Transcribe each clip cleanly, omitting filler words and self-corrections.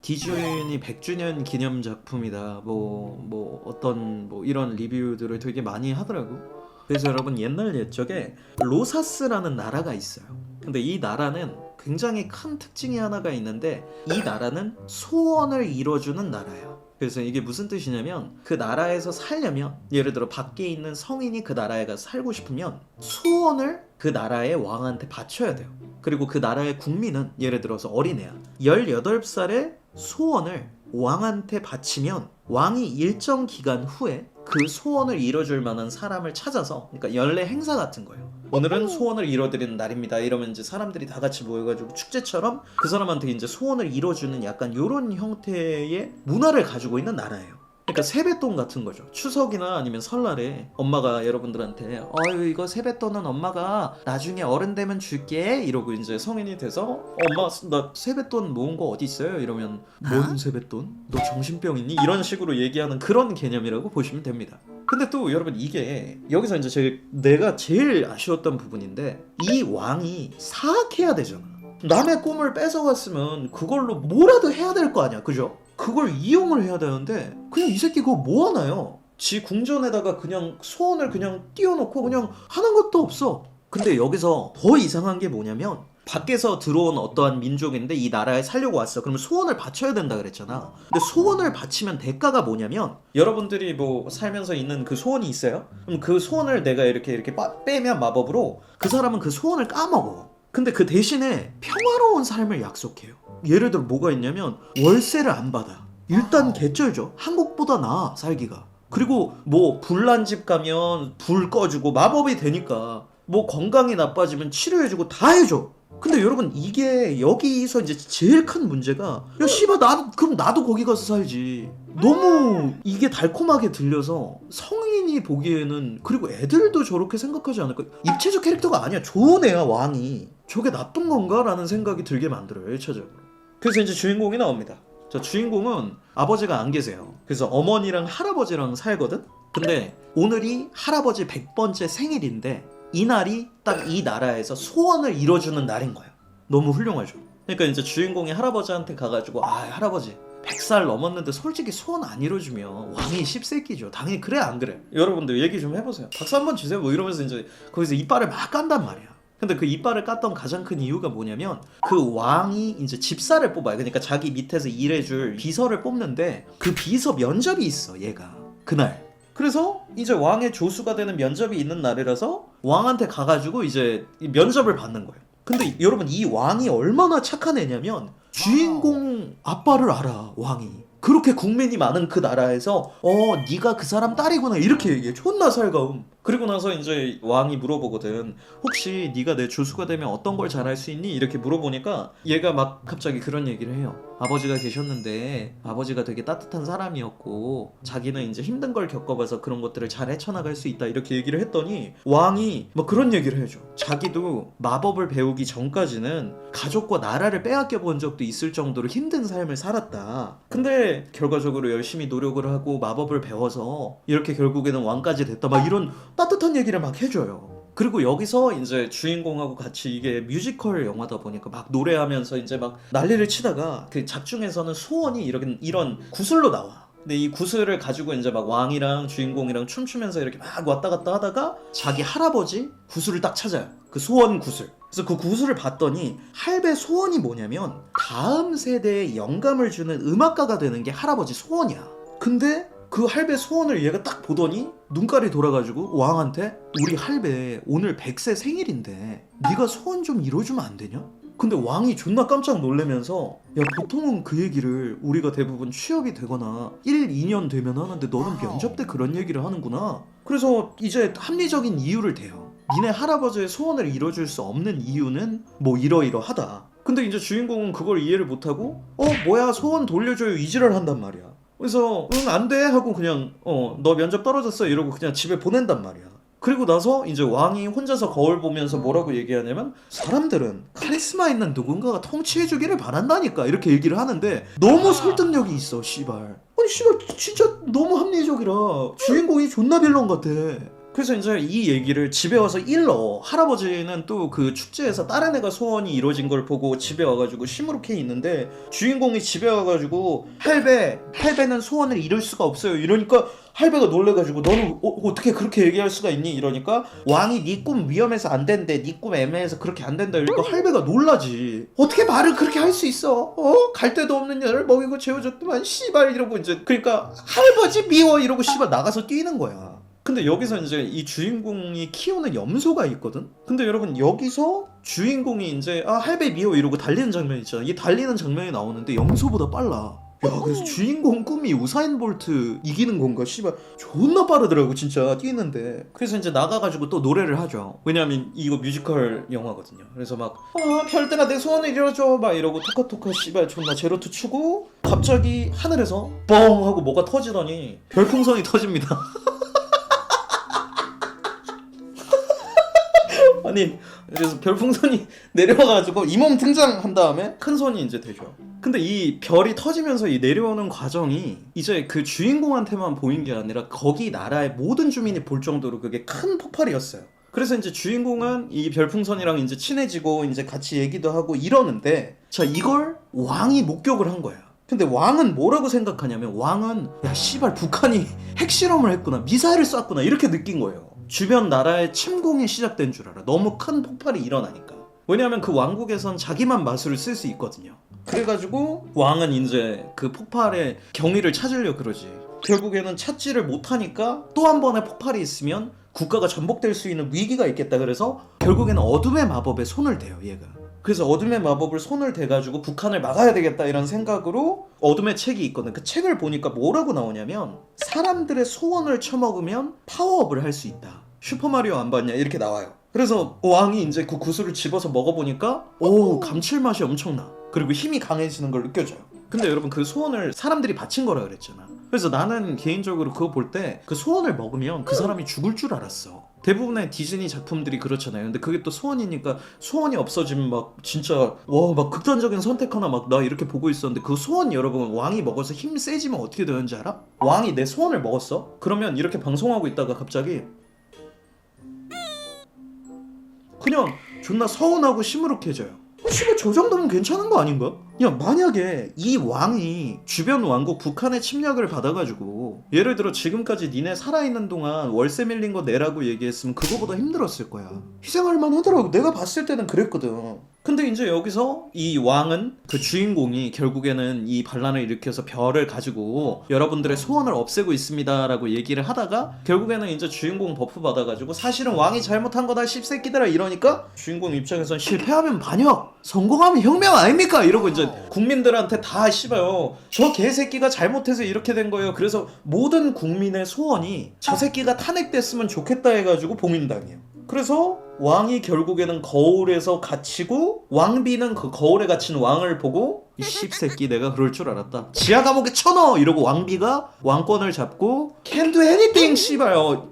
디즈니 100주년 기념 작품이다 어떤 이런 리뷰들을 되게 많이 하더라고. 그래서 여러분, 옛날 옛적에 로사스라는 나라가 있어요. 근데 이 나라는 굉장히 큰 특징이 하나가 있는데, 이 나라는 소원을 이뤄주는 나라예요. 그래서 이게 무슨 뜻이냐면, 그 나라에서 살려면, 예를 들어 밖에 있는 성인이 그 나라에 가서 살고 싶으면 소원을 그 나라의 왕한테 바쳐야 돼요. 그리고 그 나라의 국민은, 예를 들어서 어린애야, 18살의 소원을 왕한테 바치면 왕이 일정 기간 후에 그 소원을 이뤄줄 만한 사람을 찾아서, 그러니까 연례 행사 같은 거예요. 오늘은 소원을 이뤄드리는 날입니다. 이러면 이제 사람들이 다 같이 모여가지고 축제처럼 그 사람한테 이제 소원을 이뤄주는 약간 요런 형태의 문화를 가지고 있는 나라예요. 그러니까 세뱃돈 같은 거죠. 추석이나 아니면 설날에 엄마가 여러분들한테 아유, 이거 세뱃돈은 엄마가 나중에 어른 되면 줄게 이러고 이제 성인이 돼서 엄마 나 세뱃돈 모은 거 어디 있어요? 이러면 뭔 세뱃돈? 너 정신병 있니? 이런 식으로 얘기하는 그런 개념이라고 보시면 됩니다. 근데 또 여러분, 이게 여기서 이제 내가 제일 아쉬웠던 부분인데, 이 왕이 사악해야 되잖아. 남의 꿈을 뺏어갔으면 그걸로 뭐라도 해야 될 거 아니야, 그죠? 그걸 이용을 해야 되는데 그냥 이 새끼 그거 뭐 하나요? 지 궁전에다가 그냥 소원을 그냥 띄워놓고 그냥 하는 것도 없어. 근데 여기서 더 이상한 게 뭐냐면, 밖에서 들어온 어떠한 민족인데 이 나라에 살려고 왔어. 그러면 소원을 바쳐야 된다 그랬잖아. 근데 소원을 바치면 대가가 뭐냐면, 여러분들이 살면서 있는 그 소원이 있어요? 그럼 그 소원을 내가 이렇게 빼면 마법으로 그 사람은 그 소원을 까먹어. 근데 그 대신에 평화로운 삶을 약속해요. 예를 들어 뭐가 있냐면, 월세를 안 받아. 일단 개쩔죠. 한국보다 나아, 살기가. 그리고 불난 집 가면 불 꺼주고, 마법이 되니까 건강이 나빠지면 치료해주고 다 해줘. 근데 여러분, 이게 여기서 이제 제일 큰 문제가, 야 씨발, 그럼 나도 거기 가서 살지. 너무 이게 달콤하게 들려서 성인이 보기에는, 그리고 애들도 저렇게 생각하지 않을까? 입체적 캐릭터가 아니야. 좋은 애야, 왕이. 저게 나쁜 건가? 라는 생각이 들게 만들어요, 1차적으로. 그래서 이제 주인공이 나옵니다. 자, 주인공은 아버지가 안 계세요. 그래서 어머니랑 할아버지랑 살거든? 근데 오늘이 할아버지 100번째 생일인데, 이날이 딱 이 나라에서 소원을 이뤄주는 날인 거야. 너무 훌륭하죠. 그러니까 이제 주인공이 할아버지한테 가가지고, 할아버지 100살 넘었는데 솔직히 소원 안 이뤄주면 왕이 씹새끼죠. 당연히 그래 안 그래? 여러분들 얘기 좀 해보세요. 박수 한번 주세요. 이러면서 이제 거기서 이빨을 막 깐단 말이야. 근데 그 이빨을 깠던 가장 큰 이유가 뭐냐면, 그 왕이 이제 집사를 뽑아요. 그러니까 자기 밑에서 일해줄 비서를 뽑는데, 그 비서 면접이 있어, 얘가 그날. 그래서 이제 왕의 조수가 되는 면접이 있는 날이라서 왕한테 가가지고 이제 면접을 받는 거예요. 근데 여러분, 이 왕이 얼마나 착한 애냐면, 주인공 아빠를 알아, 왕이. 그렇게 국민이 많은 그 나라에서 네가 그 사람 딸이구나 이렇게 얘기해. 존나 살가움. 그리고 나서 이제 왕이 물어보거든. 혹시 네가 내 조수가 되면 어떤 걸 잘할 수 있니? 이렇게 물어보니까 얘가 막 갑자기 그런 얘기를 해요. 아버지가 계셨는데 아버지가 되게 따뜻한 사람이었고, 자기는 이제 힘든 걸 겪어봐서 그런 것들을 잘 헤쳐나갈 수 있다 이렇게 얘기를 했더니, 왕이 막 그런 얘기를 해줘. 자기도 마법을 배우기 전까지는 가족과 나라를 빼앗겨 본 적도 있을 정도로 힘든 삶을 살았다. 근데 결과적으로 열심히 노력을 하고 마법을 배워서 이렇게 결국에는 왕까지 됐다. 막 이런 따뜻한 얘기를 막 해줘요. 그리고 여기서 이제 주인공하고 같이, 이게 뮤지컬 영화다 보니까 막 노래하면서 이제 막 난리를 치다가, 그 작중에서는 소원이 이런 구슬로 나와. 근데 이 구슬을 가지고 이제 막 왕이랑 주인공이랑 춤추면서 이렇게 막 왔다 갔다 하다가 자기 할아버지 구슬을 딱 찾아요. 그 소원 구슬. 그래서 그 구슬을 봤더니, 할배 소원이 뭐냐면 다음 세대에 영감을 주는 음악가가 되는 게 할아버지 소원이야. 근데 그 할배 소원을 얘가 딱 보더니 눈깔이 돌아가지고 왕한테, 우리 할배 오늘 100세 생일인데 네가 소원 좀 이뤄주면 안 되냐? 근데 왕이 존나 깜짝 놀라면서, 야, 보통은 그 얘기를 우리가 대부분 취업이 되거나 1, 2년 되면 하는데 너는 면접 때 그런 얘기를 하는구나. 그래서 이제 합리적인 이유를 대요. 니네 할아버지의 소원을 이뤄줄 수 없는 이유는 이러이러하다. 근데 이제 주인공은 그걸 이해를 못하고, 뭐야 소원 돌려줘요 이지랄 한단 말이야. 그래서 응 안 돼 하고 그냥 너 면접 떨어졌어 이러고 그냥 집에 보낸단 말이야. 그리고 나서 이제 왕이 혼자서 거울 보면서 뭐라고 얘기하냐면, 사람들은 카리스마 있는 누군가가 통치해주기를 바란다니까 이렇게 얘기를 하는데, 너무 설득력이 있어 씨발. 아니 씨발 진짜 너무 합리적이라 주인공이 존나 빌런 같아. 그래서 이제 이 얘기를 집에 와서 일러. 할아버지는 또 그 축제에서 다른 애가 소원이 이루어진 걸 보고 집에 와가지고 시무룩해 있는데 주인공이 집에 와가지고 할배는 소원을 이룰 수가 없어요 이러니까 할배가 놀래가지고 너는 어떻게 그렇게 얘기할 수가 있니? 이러니까 왕이 네 꿈 위험해서 안 된대, 네 꿈 애매해서 그렇게 안 된다 이러니까 할배가 놀라지. 어떻게 말을 그렇게 할 수 있어? 갈 데도 없는 년을 먹이고 재워줬더만 씨발 이러고 이제 그러니까 할아버지 미워 이러고 씨발 나가서 뛰는 거야. 근데 여기서 이제 이 주인공이 키우는 염소가 있거든? 근데 여러분 여기서 주인공이 이제 할배 미워 이러고 달리는 장면 있잖아. 이 달리는 장면이 나오는데 염소보다 빨라. 야 그래서 주인공 꿈이 우사인 볼트 이기는 건가 씨발 존나 빠르더라고 진짜 뛰는데. 그래서 이제 나가가지고 또 노래를 하죠. 왜냐면 이거 뮤지컬 영화거든요. 그래서 막 별들아 내 소원을 이뤄줘 막 이러고 토카토카 씨발 존나 제로투 추고 갑자기 하늘에서 뻥 하고 뭐가 터지더니 별풍선이 터집니다. 아니 그래서 별풍선이 내려와가지고 이 몸 등장한 다음에 큰 손이 이제 되죠. 근데 이 별이 터지면서 이 내려오는 과정이 이제 그 주인공한테만 보인 게 아니라 거기 나라의 모든 주민이 볼 정도로 그게 큰 폭발이었어요. 그래서 이제 주인공은 이 별풍선이랑 이제 친해지고 이제 같이 얘기도 하고 이러는데 자 이걸 왕이 목격을 한 거야. 근데 왕은 뭐라고 생각하냐면 왕은 야 씨발 북한이 핵실험을 했구나 미사일을 쐈구나 이렇게 느낀 거예요. 주변 나라의 침공이 시작된 줄 알아. 너무 큰 폭발이 일어나니까. 왜냐하면 그 왕국에선 자기만 마술을 쓸 수 있거든요. 그래가지고 왕은 이제 그 폭발의 경위를 찾으려 그러지. 결국에는 찾지를 못하니까 또 한 번의 폭발이 있으면 국가가 전복될 수 있는 위기가 있겠다. 그래서 결국에는 어둠의 마법에 손을 대요 얘가. 그래서 어둠의 마법을 손을 대가지고 북한을 막아야 되겠다 이런 생각으로 어둠의 책이 있거든. 그 책을 보니까 뭐라고 나오냐면 사람들의 소원을 처먹으면 파워업을 할 수 있다. 슈퍼마리오 안 봤냐? 이렇게 나와요. 그래서 왕이 이제 그 구슬을 집어서 먹어보니까 오 감칠맛이 엄청나. 그리고 힘이 강해지는 걸 느껴져요. 근데 여러분 그 소원을 사람들이 바친 거라 그랬잖아. 그래서 나는 개인적으로 그거 볼 때 그 소원을 먹으면 그 사람이 죽을 줄 알았어. 대부분의 디즈니 작품들이 그렇잖아요. 근데 그게 또 소원이니까 소원이 없어지면 막 진짜 와 막 극단적인 선택 하나 막 나 이렇게 보고 있었는데 그 소원 여러분 왕이 먹어서 힘 세지면 어떻게 되는지 알아? 왕이 내 소원을 먹었어? 그러면 이렇게 방송하고 있다가 갑자기 그냥 존나 서운하고 시무룩해져요. 씨발 저 정도면 괜찮은 거 아닌가? 야 만약에 이 왕이 주변 왕국 북한의 침략을 받아가지고 예를 들어 지금까지 니네 살아있는 동안 월세 밀린 거 내라고 얘기했으면 그거보다 힘들었을 거야. 희생할 만하더라고. 내가 봤을 때는 그랬거든. 근데 이제 여기서 이 왕은 그 주인공이 결국에는 이 반란을 일으켜서 별을 가지고 여러분들의 소원을 없애고 있습니다 라고 얘기를 하다가 결국에는 이제 주인공 버프 받아가지고 사실은 왕이 잘못한 거다 씹새끼들아 이러니까 주인공 입장에선 실패하면 반역 성공하면 혁명 아닙니까 이러고 이제 국민들한테 다 씨발요 저 개새끼가 잘못해서 이렇게 된 거예요. 그래서 모든 국민의 소원이 저 새끼가 탄핵됐으면 좋겠다 해가지고 봉인당해요. 그래서 왕이 결국에는 거울에서 갇히고 왕비는 그 거울에 갇힌 왕을 보고 이 씹새끼 내가 그럴 줄 알았다 지하 감옥에 쳐넣어 이러고 왕비가 왕권을 잡고 Can do anything 씨발요.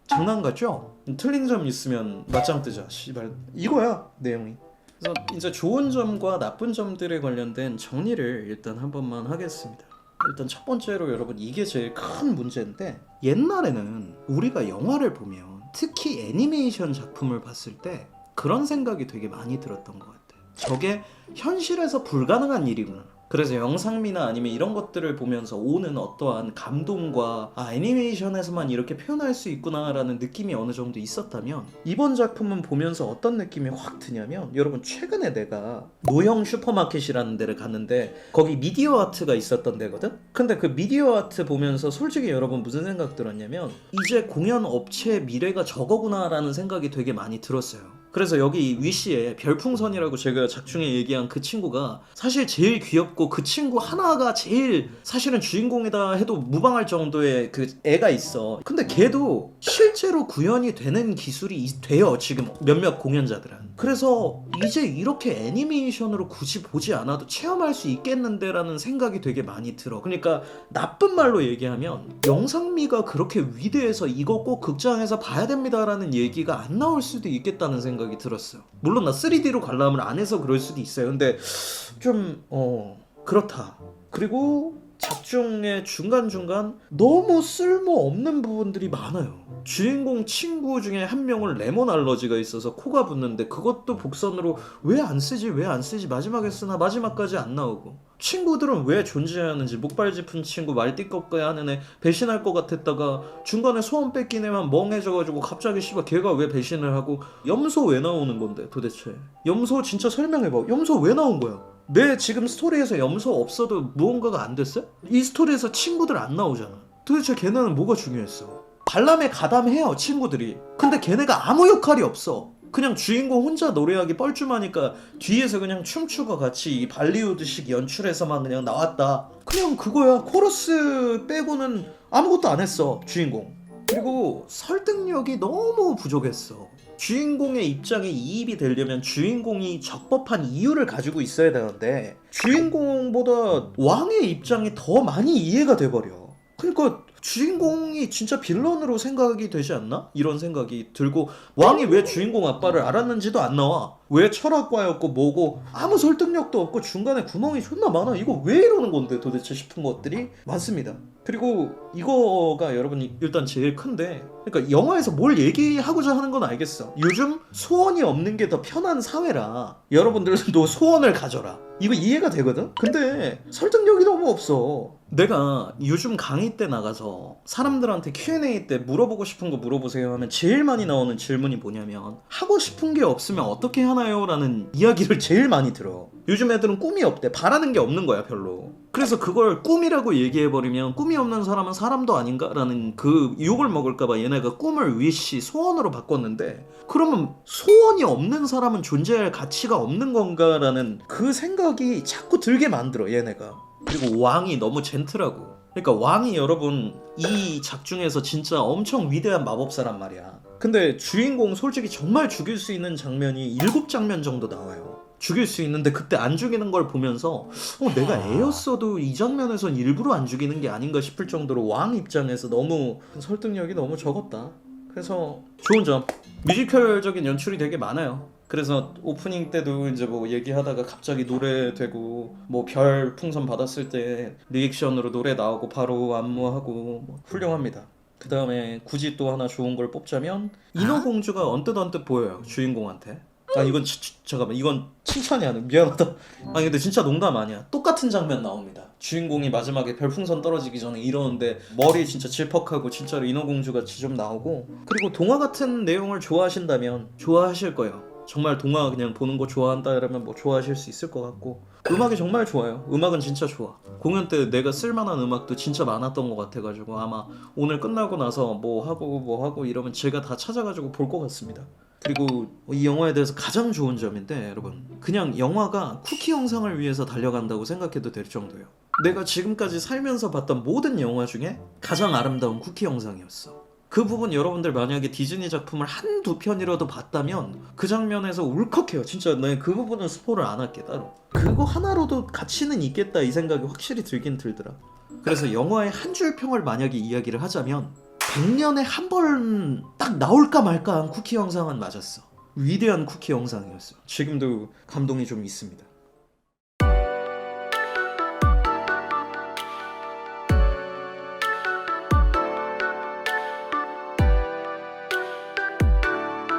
장난 같죠? 틀린 점 있으면 맞짱 뜨자 씨발 이거야 내용이. 그래서 이제 좋은 점과 나쁜 점들에 관련된 정리를 일단 한 번만 하겠습니다. 일단 첫 번째로 여러분 이게 제일 큰 문제인데 옛날에는 우리가 영화를 보면 특히 애니메이션 작품을 봤을 때 그런 생각이 되게 많이 들었던 것 같아요. 저게 현실에서 불가능한 일이구나. 그래서 영상미나 아니면 이런 것들을 보면서 오는 어떠한 감동과 애니메이션에서만 이렇게 표현할 수 있구나 라는 느낌이 어느 정도 있었다면 이번 작품은 보면서 어떤 느낌이 확 드냐면 여러분 최근에 내가 노형 슈퍼마켓이라는 데를 갔는데 거기 미디어 아트가 있었던 데거든? 근데 그 미디어 아트 보면서 솔직히 여러분 무슨 생각 들었냐면 이제 공연 업체의 미래가 저거구나 라는 생각이 되게 많이 들었어요. 그래서 여기 위시에 별풍선이라고 제가 작중에 얘기한 그 친구가 사실 제일 귀엽고 그 친구 하나가 제일 사실은 주인공이다 해도 무방할 정도의 그 애가 있어. 근데 걔도 실제로 구현이 되는 기술이 돼요 지금 몇몇 공연자들은. 그래서 이제 이렇게 애니메이션으로 굳이 보지 않아도 체험할 수 있겠는데 라는 생각이 되게 많이 들어. 그러니까 나쁜 말로 얘기하면 영상미가 그렇게 위대해서 이거 꼭 극장에서 봐야 됩니다 라는 얘기가 안 나올 수도 있겠다는 생각이 들었어요. 물론 나 3D로 관람을 안 해서 그럴 수도 있어요. 근데 좀 그렇다. 그리고 작중의 중간중간 너무 쓸모없는 부분들이 많아요. 주인공 친구 중에 한 명은 레몬 알러지가 있어서 코가 붓는데 그것도 복선으로 왜 안 쓰지 마지막에 쓰나 마지막까지 안 나오고 친구들은 왜 존재하는지 목발 짚은 친구 말띠껍게 하는 애 배신할 것 같았다가 중간에 소원 뺏긴 애만 멍해져가지고 갑자기 씨발 걔가 왜 배신을 하고 염소 왜 나오는 건데 도대체 염소 진짜 설명해봐 염소 왜 나온 거야 내 지금 스토리에서 염소 없어도 무언가가 안 됐어? 이 스토리에서 친구들 안 나오잖아 도대체 걔네는 뭐가 중요했어 발람에 가담해요 친구들이 근데 걔네가 아무 역할이 없어 그냥 주인공 혼자 노래하기 뻘쭘하니까 뒤에서 그냥 춤추고 같이 이 발리우드식 연출에서만 그냥 나왔다 그냥 그거야 코러스 빼고는 아무것도 안 했어 주인공 그리고 설득력이 너무 부족했어 주인공의 입장에 이입이 되려면 주인공이 적법한 이유를 가지고 있어야 되는데 주인공보다 왕의 입장이 더 많이 이해가 돼버려 그러니까 주인공이 진짜 빌런으로 생각이 되지 않나? 이런 생각이 들고 왕이 왜 주인공 아빠를 알았는지도 안 나와 왜 철학과였고 뭐고 아무 설득력도 없고 중간에 구멍이 존나 많아 이거 왜 이러는 건데 도대체 싶은 것들이 많습니다 그리고 이거가 여러분 일단 제일 큰데 그러니까 영화에서 뭘 얘기하고자 하는 건 알겠어 요즘 소원이 없는 게 더 편한 사회라 여러분들도 소원을 가져라 이거 이해가 되거든? 근데 설득력이 너무 없어 내가 요즘 강의 때 나가서 사람들한테 Q&A 때 물어보고 싶은 거 물어보세요 하면 제일 많이 나오는 질문이 뭐냐면 하고 싶은 게 없으면 어떻게 하나요? 라는 이야기를 제일 많이 들어 요즘 애들은 꿈이 없대 바라는 게 없는 거야 별로 그래서 그걸 꿈이라고 얘기해버리면 꿈이 없는 사람은 사람도 아닌가? 라는 그 욕을 먹을까봐 얘네가 꿈을 위시 소원으로 바꿨는데 그러면 소원이 없는 사람은 존재할 가치가 없는 건가? 라는 그 생각이 자꾸 들게 만들어 얘네가 그리고 왕이 너무 젠틀하고 그러니까 왕이 여러분 이 작중에서 진짜 엄청 위대한 마법사란 말이야 근데 주인공 솔직히 정말 죽일 수 있는 장면이 7장면 정도 나와요 죽일 수 있는데 그때 안 죽이는 걸 보면서 내가 애였어도 이 장면에선 일부러 안 죽이는 게 아닌가 싶을 정도로 왕 입장에서 너무 설득력이 너무 적었다 그래서 좋은 점 뮤지컬적인 연출이 되게 많아요 그래서 오프닝 때도 이제 뭐 얘기하다가 갑자기 노래 되고 뭐 별 풍선 받았을 때 리액션으로 노래 나오고 바로 안무하고 뭐 훌륭합니다. 그 다음에 굳이 또 하나 좋은 걸 뽑자면 인어공주가 언뜻 보여요 주인공한테. 아 이건 잠깐만 이건 칭찬이 아니야 미안하다. 아니 근데 진짜 농담 아니야. 똑같은 장면 나옵니다. 주인공이 마지막에 별풍선 떨어지기 전에 이러는데 머리 진짜 질퍽하고 진짜로 인어공주같이 좀 나오고 그리고 동화 같은 내용을 좋아하신다면 좋아하실 거예요. 정말 동화 그냥 보는 거 좋아한다 이러면 뭐 좋아하실 수 있을 것 같고 음악이 정말 좋아요. 음악은 진짜 좋아. 공연 때 내가 쓸만한 음악도 진짜 많았던 것 같아가지고 아마 오늘 끝나고 나서 뭐 하고 이러면 제가 다 찾아가지고 볼 것 같습니다. 그리고 이 영화에 대해서 가장 좋은 점인데 여러분 그냥 영화가 쿠키 영상을 위해서 달려간다고 생각해도 될 정도예요. 내가 지금까지 살면서 봤던 모든 영화 중에 가장 아름다운 쿠키 영상이었어. 그 부분 여러분들 만약에 디즈니 작품을 한두 편이라도 봤다면 그 장면에서 울컥해요. 진짜 내 그 부분은 스포를 안 할게 따로. 그거 하나로도 가치는 있겠다 이 생각이 확실히 들긴 들더라. 그래서 영화의 한 줄 평을 만약에 이야기를 하자면 100년에 한 번 딱 나올까 말까 한 쿠키 영상은 맞았어. 위대한 쿠키 영상이었어. 지금도 감동이 좀 있습니다.